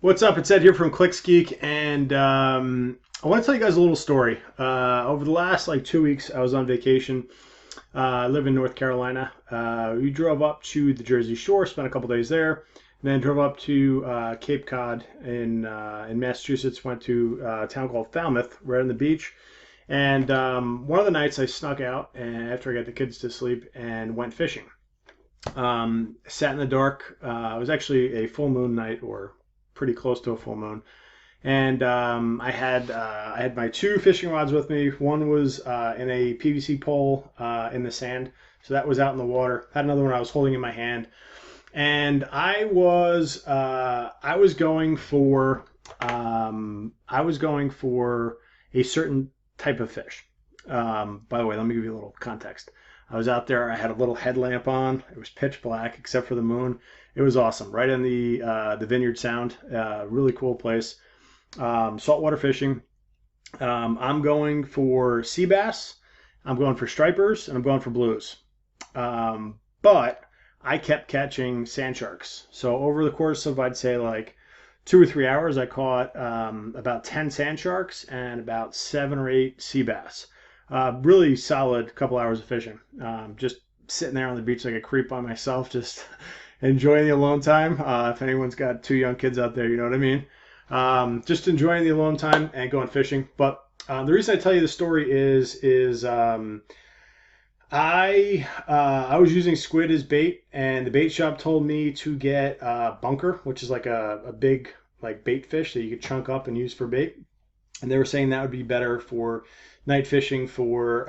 What's up? It's Ed here from ClicksGeek, and I want to tell you guys a little story. Over the last 2 weeks, I was on vacation. I live in North Carolina. We drove up to the Jersey Shore, spent a couple days there, and then drove up to Cape Cod in Massachusetts. Went to a town called Falmouth, right on the beach. And one of the nights, I snuck out and after I got the kids to sleep and went fishing. Sat in the dark. It was actually a full moon night, or pretty close to a full moon. And I had my two fishing rods with me. One was in a PVC pole in the sand, so that was out in the water. Had another one I was holding in my hand, and I was going for a certain type of fish. By the way, let me give you a little context. I was out there. I had a little headlamp on. It was pitch black except for the moon. It was awesome. Right in the Vineyard Sound. Really cool place. Saltwater fishing. I'm going for sea bass. I'm going for stripers, and I'm going for blues. But I kept catching sand sharks. So over the course of, I'd say, 2 or 3 hours, I caught about 10 sand sharks and about 7 or 8 sea bass. Really solid couple hours of fishing. Just sitting there on the beach like a creep by myself, just enjoying the alone time. If anyone's got two young kids out there, you know what I mean. Just enjoying the alone time and going fishing. But the reason I tell you the story is I was using squid as bait, and the bait shop told me to get bunker, which is like a big bait fish that you could chunk up and use for bait. And they were saying that would be better for night fishing for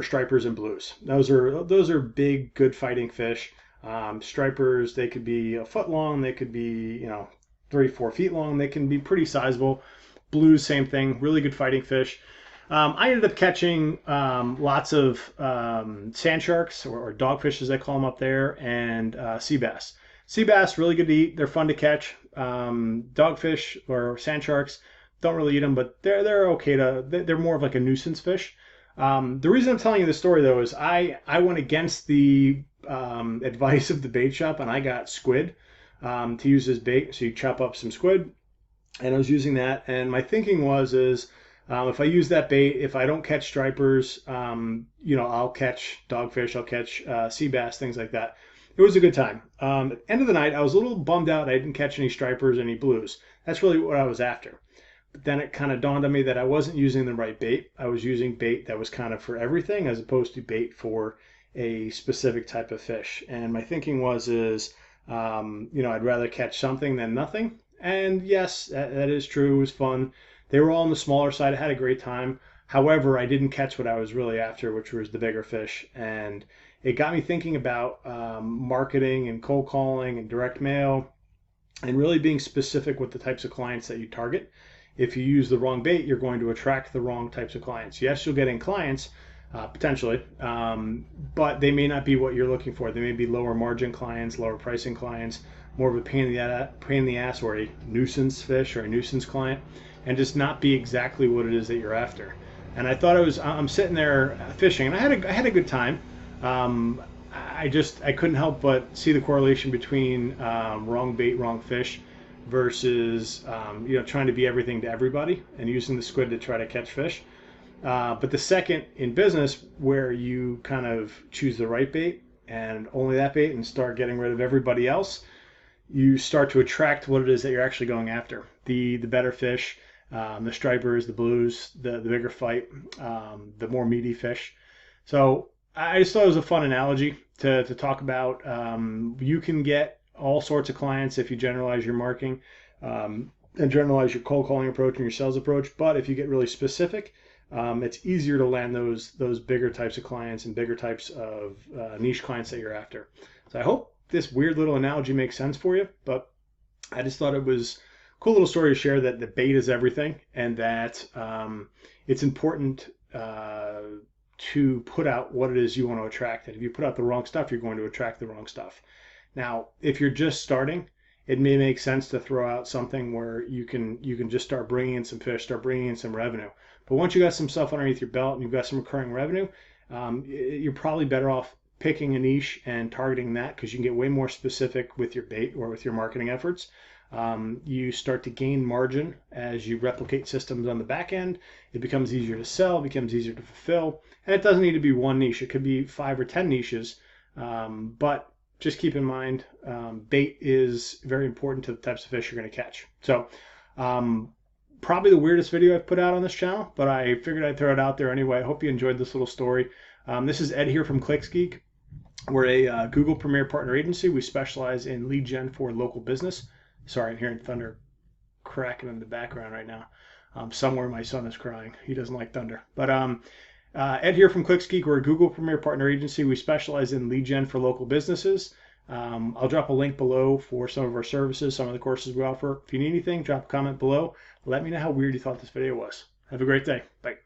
stripers and blues. Those are big, good fighting fish. Stripers, they could be a foot long, they could be 3 4 feet long, they can be pretty sizable. Blues, same thing, really good fighting fish. I ended up catching lots of sand sharks, or dogfish as they call them up there, and sea bass. Sea bass, really good to eat. They're fun to catch. Dogfish or sand sharks, don't really eat them, but they're okay they're more of like a nuisance fish. The reason I'm telling you this story though is I went against the advice of the bait shop, and I got squid to use as bait. So you chop up some squid, and I was using that. And my thinking is if I use that bait, if I don't catch stripers, I'll catch dogfish, I'll catch sea bass, things like that. It was a good time. At the end of the night, I was a little bummed out I didn't catch any stripers, any blues. That's really what I was after. But then it kind of dawned on me that I wasn't using the right bait. I was using bait that was kind of for everything, as opposed to bait for a specific type of fish. And my thinking I'd rather catch something than nothing. And yes, that is true. It was fun. They were all on the smaller side. I had a great time. However, I didn't catch what I was really after, which was the bigger fish. And it got me thinking about marketing and cold calling and direct mail, and really being specific with the types of clients that you target. If you use the wrong bait, you're going to attract the wrong types of clients. Yes, you'll get in clients, potentially, but they may not be what you're looking for. They may be lower margin clients, lower pricing clients, more of a pain in the ass, or a nuisance fish or a nuisance client, and just not be exactly what it is that you're after. And I'm sitting there fishing, and I had a good time. I couldn't help but see the correlation between wrong bait, wrong fish, versus trying to be everything to everybody and using the squid to try to catch fish. But the second in business, where you kind of choose the right bait and only that bait and start getting rid of everybody else, you start to attract what it is that you're actually going after. The better fish, the stripers, the blues, the bigger fight, the more meaty fish. So I just thought it was a fun analogy to talk about. You can get all sorts of clients if you generalize your marketing and generalize your cold calling approach and your sales approach. But if you get really specific, it's easier to land those bigger types of clients and bigger types of niche clients that you're after. So I hope this weird little analogy makes sense for you. But I just thought it was a cool little story to share, that the bait is everything, and that it's important to put out what it is you want to attract. And if you put out the wrong stuff, you're going to attract the wrong stuff. Now, if you're just starting, it may make sense to throw out something where you can just start bringing in some fish, start bringing in some revenue. But once you got some stuff underneath your belt and you've got some recurring revenue, you're probably better off picking a niche and targeting that, because you can get way more specific with your bait or with your marketing efforts. You start to gain margin as you replicate systems on the back end. It becomes easier to sell, it becomes easier to fulfill, and it doesn't need to be one niche. It could be 5 or 10 niches, but just keep in mind, bait is very important to the types of fish you're going to catch. So probably the weirdest video I've put out on this channel, but I figured I'd throw it out there anyway. I hope you enjoyed this little story. This is Ed here from ClicksGeek. We're a Google Premier Partner Agency. We specialize in lead gen for local business. Sorry, I'm hearing thunder cracking in the background right now. Somewhere my son is crying. He doesn't like thunder. But Ed here from ClicksGeek. We're a Google Premier Partner Agency. We specialize in lead gen for local businesses. I'll drop a link below for some of our services, some of the courses we offer. If you need anything, drop a comment below. Let me know how weird you thought this video was. Have a great day. Bye.